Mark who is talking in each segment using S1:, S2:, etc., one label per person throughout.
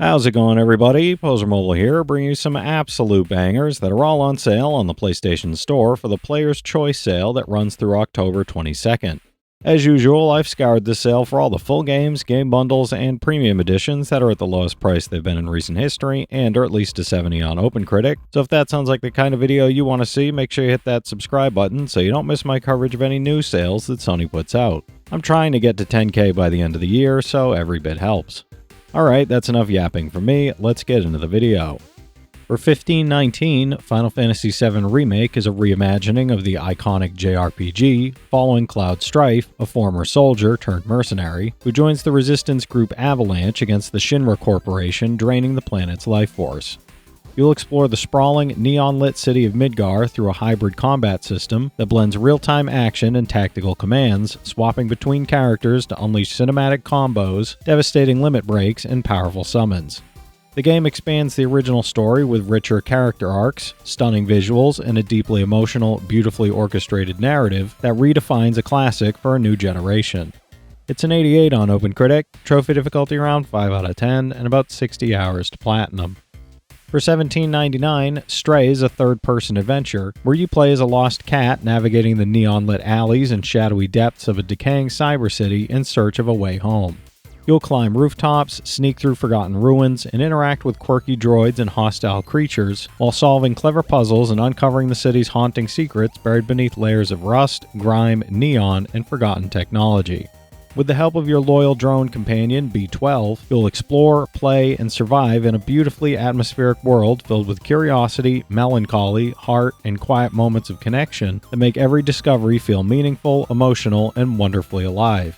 S1: How's it going, everybody? Pozermobil here, bringing you some absolute bangers that are all on sale on the PlayStation Store for the Player's Choice sale that runs through October 22nd. As usual, I've scoured this sale for all the full games, game bundles, and premium editions that are at the lowest price they've been in recent history and are at least a 70 on OpenCritic. So if that sounds like the kind of video you want to see, make sure you hit that subscribe button so you don't miss my coverage of any new sales that Sony puts out. I'm trying to get to 10K by the end of the year, so every bit helps. Alright, that's enough yapping from me, let's get into the video. For $15.19, Final Fantasy VII Remake is a reimagining of the iconic JRPG, following Cloud Strife, a former soldier turned mercenary, who joins the resistance group Avalanche against the Shinra Corporation, draining the planet's life force. You'll explore the sprawling, neon-lit city of Midgar through a hybrid combat system that blends real-time action and tactical commands, swapping between characters to unleash cinematic combos, devastating limit breaks, and powerful summons. The game expands the original story with richer character arcs, stunning visuals, and a deeply emotional, beautifully orchestrated narrative that redefines a classic for a new generation. It's an 88 on OpenCritic, trophy difficulty around 5 out of 10, and about 60 hours to platinum. For $17.99, Stray is a third-person adventure where you play as a lost cat navigating the neon-lit alleys and shadowy depths of a decaying cyber city in search of a way home. You'll climb rooftops, sneak through forgotten ruins, and interact with quirky droids and hostile creatures while solving clever puzzles and uncovering the city's haunting secrets buried beneath layers of rust, grime, neon, and forgotten technology. With the help of your loyal drone companion, B12, you'll explore, play, and survive in a beautifully atmospheric world filled with curiosity, melancholy, heart, and quiet moments of connection that make every discovery feel meaningful, emotional, and wonderfully alive.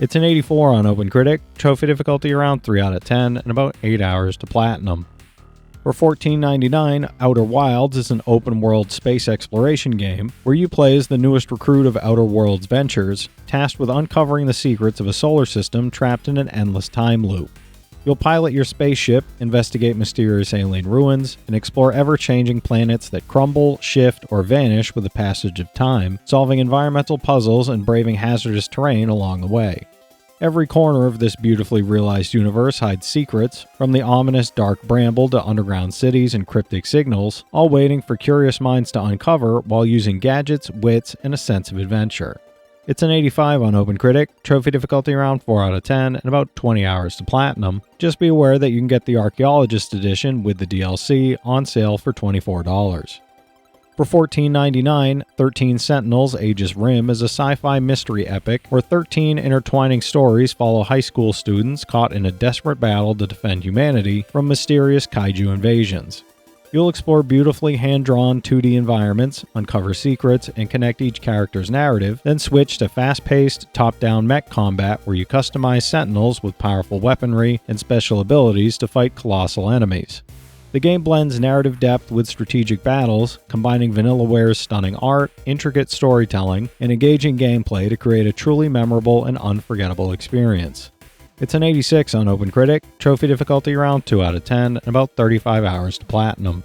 S1: It's an 84 on OpenCritic, trophy difficulty around 3 out of 10, and about 8 hours to platinum. For $14.99, Outer Wilds is an open-world space exploration game where you play as the newest recruit of Outer Worlds Ventures, tasked with uncovering the secrets of a solar system trapped in an endless time loop. You'll pilot your spaceship, investigate mysterious alien ruins, and explore ever-changing planets that crumble, shift, or vanish with the passage of time, solving environmental puzzles and braving hazardous terrain along the way. Every corner of this beautifully realized universe hides secrets, from the ominous dark bramble to underground cities and cryptic signals, all waiting for curious minds to uncover while using gadgets, wits, and a sense of adventure. It's an 85 on OpenCritic, trophy difficulty around 4 out of 10, and about 20 hours to platinum. Just be aware that you can get the Archaeologist Edition with the DLC on sale for $24. For $14.99, 13 Sentinels Aegis Rim is a sci-fi mystery epic where 13 intertwining stories follow high school students caught in a desperate battle to defend humanity from mysterious kaiju invasions. You'll explore beautifully hand-drawn 2D environments, uncover secrets, and connect each character's narrative, then switch to fast-paced, top-down mech combat where you customize Sentinels with powerful weaponry and special abilities to fight colossal enemies. The game blends narrative depth with strategic battles, combining Vanillaware's stunning art, intricate storytelling, and engaging gameplay to create a truly memorable and unforgettable experience. It's an 86 on OpenCritic, trophy difficulty around 2 out of 10, and about 35 hours to platinum.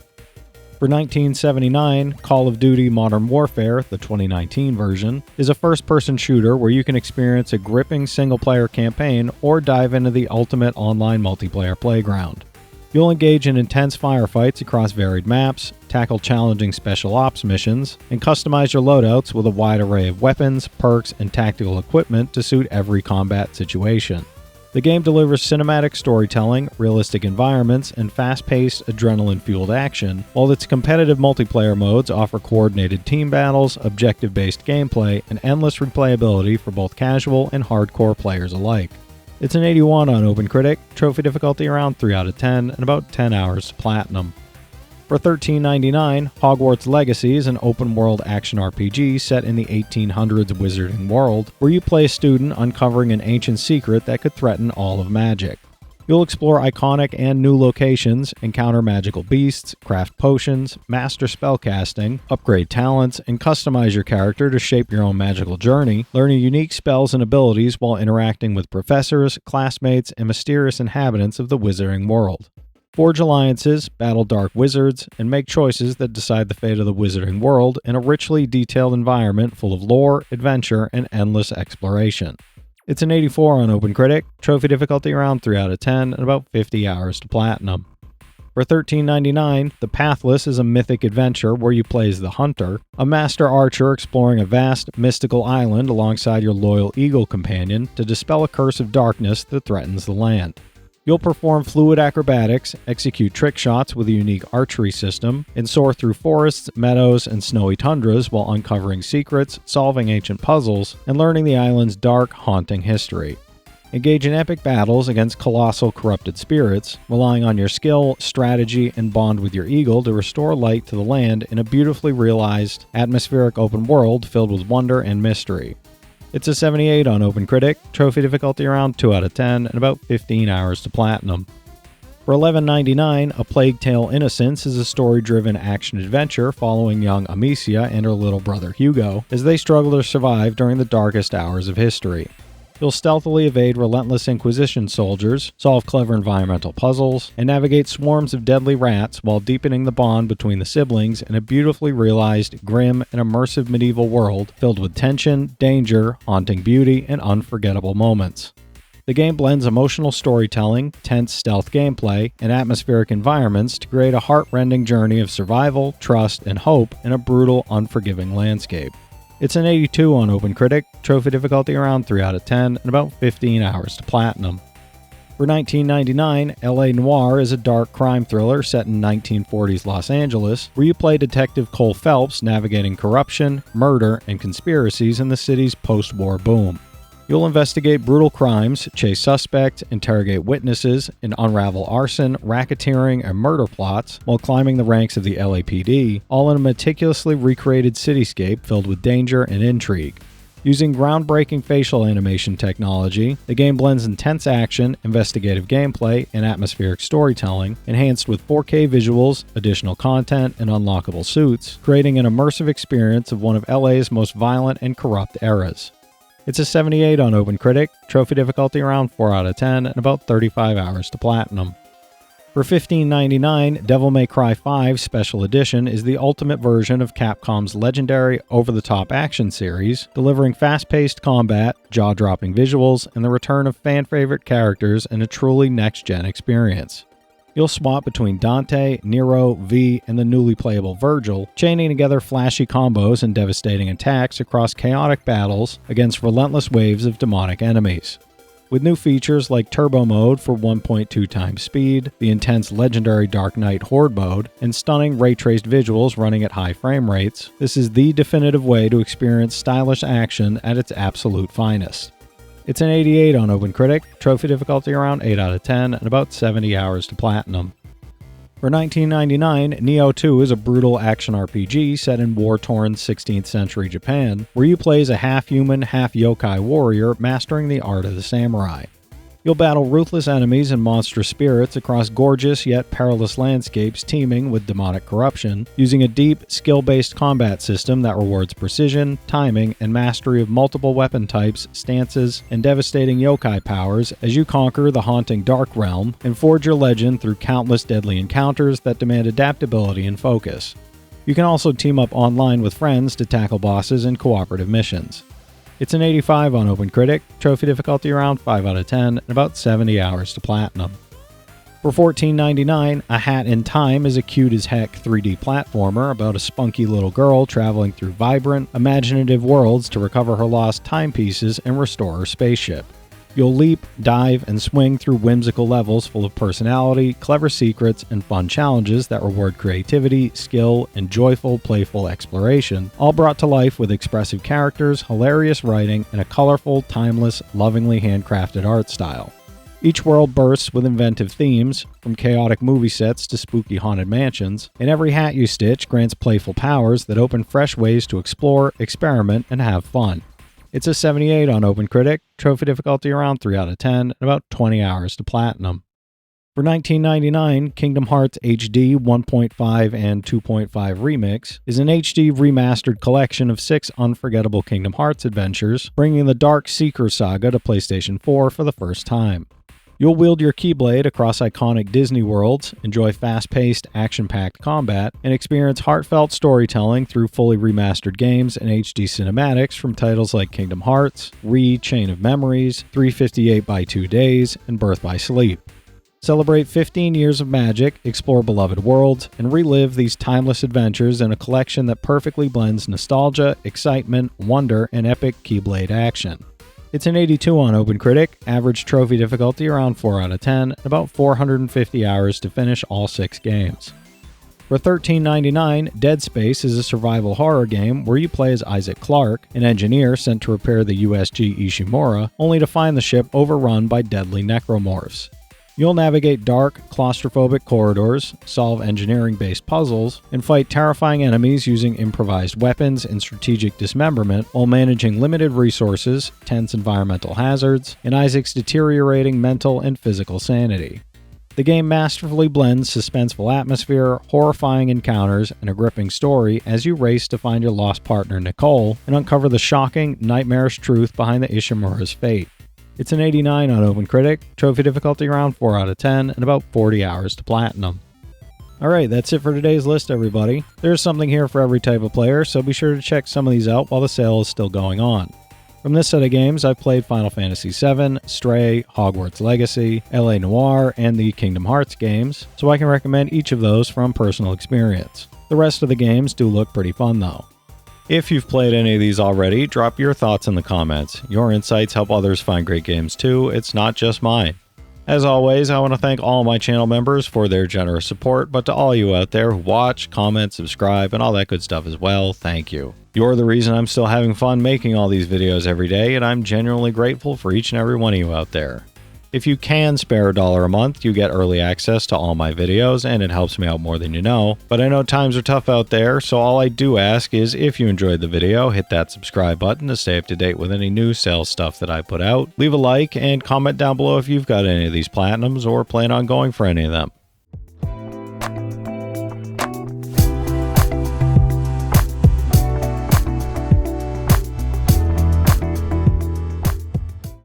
S1: For $19.79, Call of Duty Modern Warfare, the 2019 version, is a first-person shooter where you can experience a gripping single-player campaign or dive into the ultimate online multiplayer playground. You'll engage in intense firefights across varied maps, tackle challenging special ops missions, and customize your loadouts with a wide array of weapons, perks, and tactical equipment to suit every combat situation. The game delivers cinematic storytelling, realistic environments, and fast-paced, adrenaline-fueled action, while its competitive multiplayer modes offer coordinated team battles, objective-based gameplay, and endless replayability for both casual and hardcore players alike. It's an 81 on OpenCritic, trophy difficulty around 3 out of 10, and about 10 hours to platinum. For $13.99, Hogwarts Legacy is an open-world action RPG set in the 1800s wizarding world, where you play a student uncovering an ancient secret that could threaten all of magic. You'll explore iconic and new locations, encounter magical beasts, craft potions, master spellcasting, upgrade talents, and customize your character to shape your own magical journey, learning unique spells and abilities while interacting with professors, classmates, and mysterious inhabitants of the wizarding world. Forge alliances, battle dark wizards, and make choices that decide the fate of the wizarding world in a richly detailed environment full of lore, adventure, and endless exploration. It's an 84 on OpenCritic, trophy difficulty around 3 out of 10, and about 50 hours to platinum. For $13.99, The Pathless is a mythic adventure where you play as the Hunter, a master archer exploring a vast, mystical island alongside your loyal eagle companion to dispel a curse of darkness that threatens the land. You'll perform fluid acrobatics, execute trick shots with a unique archery system, and soar through forests, meadows, and snowy tundras while uncovering secrets, solving ancient puzzles, and learning the island's dark, haunting history. Engage in epic battles against colossal corrupted spirits, relying on your skill, strategy, and bond with your eagle to restore light to the land in a beautifully realized, atmospheric open world filled with wonder and mystery. It's a 78 on OpenCritic, trophy difficulty around 2 out of 10, and about 15 hours to platinum. For $11.99, A Plague Tale: Innocence is a story-driven action-adventure following young Amicia and her little brother Hugo as they struggle to survive during the darkest hours of history. You'll stealthily evade relentless Inquisition soldiers, solve clever environmental puzzles, and navigate swarms of deadly rats while deepening the bond between the siblings in a beautifully realized, grim, and immersive medieval world filled with tension, danger, haunting beauty, and unforgettable moments. The game blends emotional storytelling, tense stealth gameplay, and atmospheric environments to create a heart-rending journey of survival, trust, and hope in a brutal, unforgiving landscape. It's an 82 on OpenCritic, trophy difficulty around 3 out of 10, and about 15 hours to platinum. For $19.99, LA Noire is a dark crime thriller set in 1940s Los Angeles, where you play Detective Cole Phelps navigating corruption, murder, and conspiracies in the city's post-war boom. You'll investigate brutal crimes, chase suspects, interrogate witnesses, and unravel arson, racketeering, and murder plots while climbing the ranks of the LAPD, all in a meticulously recreated cityscape filled with danger and intrigue. Using groundbreaking facial animation technology, the game blends intense action, investigative gameplay, and atmospheric storytelling, enhanced with 4K visuals, additional content, and unlockable suits, creating an immersive experience of one of LA's most violent and corrupt eras. It's a 78 on OpenCritic, trophy difficulty around 4 out of 10, and about 35 hours to platinum. For $15.99, Devil May Cry 5 Special Edition is the ultimate version of Capcom's legendary over-the-top action series, delivering fast-paced combat, jaw-dropping visuals, and the return of fan-favorite characters in a truly next-gen experience. You'll swap between Dante, Nero, V, and the newly playable Virgil, chaining together flashy combos and devastating attacks across chaotic battles against relentless waves of demonic enemies. With new features like Turbo Mode for 1.2 times speed, the intense legendary Dark Knight Horde mode, and stunning ray-traced visuals running at high frame rates, this is the definitive way to experience stylish action at its absolute finest. It's an 88 on OpenCritic, trophy difficulty around 8 out of 10, and about 70 hours to platinum. For $19.99, Nioh 2 is a brutal action RPG set in war-torn 16th century Japan, where you play as a half-human, half-yokai warrior mastering the art of the samurai. You'll battle ruthless enemies and monstrous spirits across gorgeous yet perilous landscapes teeming with demonic corruption, using a deep, skill-based combat system that rewards precision, timing, and mastery of multiple weapon types, stances, and devastating yokai powers as you conquer the haunting Dark Realm and forge your legend through countless deadly encounters that demand adaptability and focus. You can also team up online with friends to tackle bosses and cooperative missions. It's an 85 on OpenCritic, trophy difficulty around 5 out of 10, and about 70 hours to platinum. For $14.99, A Hat in Time is a cute-as-heck 3D platformer about a spunky little girl traveling through vibrant, imaginative worlds to recover her lost timepieces and restore her spaceship. You'll leap, dive, and swing through whimsical levels full of personality, clever secrets, and fun challenges that reward creativity, skill, and joyful, playful exploration, all brought to life with expressive characters, hilarious writing, and a colorful, timeless, lovingly handcrafted art style. Each world bursts with inventive themes, from chaotic movie sets to spooky haunted mansions, and every hat you stitch grants playful powers that open fresh ways to explore, experiment, and have fun. It's a 78 on OpenCritic, trophy difficulty around 3 out of 10, and about 20 hours to platinum. For $19.99, Kingdom Hearts HD 1.5 and 2.5 Remix is an HD remastered collection of 6 unforgettable Kingdom Hearts adventures, bringing the Dark Seeker saga to PlayStation 4 for the first time. You'll wield your Keyblade across iconic Disney worlds, enjoy fast-paced, action-packed combat, and experience heartfelt storytelling through fully remastered games and HD cinematics from titles like Kingdom Hearts, Chain of Memories, 358 by 2 Days, and Birth by Sleep. Celebrate 15 years of magic, explore beloved worlds, and relive these timeless adventures in a collection that perfectly blends nostalgia, excitement, wonder, and epic Keyblade action. It's an 82 on OpenCritic, average trophy difficulty around 4 out of 10, and about 450 hours to finish all 6 games. For $13.99, Dead Space is a survival horror game where you play as Isaac Clarke, an engineer sent to repair the USG Ishimura, only to find the ship overrun by deadly necromorphs. You'll navigate dark, claustrophobic corridors, solve engineering-based puzzles, and fight terrifying enemies using improvised weapons and strategic dismemberment while managing limited resources, tense environmental hazards, and Isaac's deteriorating mental and physical sanity. The game masterfully blends suspenseful atmosphere, horrifying encounters, and a gripping story as you race to find your lost partner Nicole and uncover the shocking, nightmarish truth behind the Ishimura's fate. It's an 89 on OpenCritic, trophy difficulty around 4 out of 10, and about 40 hours to platinum. Alright, that's it for today's list, everybody. There's something here for every type of player, so be sure to check some of these out while the sale is still going on. From this set of games, I've played Final Fantasy VII, Stray, Hogwarts Legacy, LA Noire, and the Kingdom Hearts games, so I can recommend each of those from personal experience. The rest of the games do look pretty fun though. If you've played any of these already, drop your thoughts in the comments. Your insights help others find great games too, it's not just mine. As always, I want to thank all my channel members for their generous support, but to all you out there who watch, comment, subscribe, and all that good stuff as well, thank you. You're the reason I'm still having fun making all these videos every day, and I'm genuinely grateful for each and every one of you out there. If you can spare $1 a month, you get early access to all my videos, and it helps me out more than you know. But I know times are tough out there, so all I do ask is if you enjoyed the video, hit that subscribe button to stay up to date with any new sales stuff that I put out. Leave a like and comment down below if you've got any of these platinums or plan on going for any of them.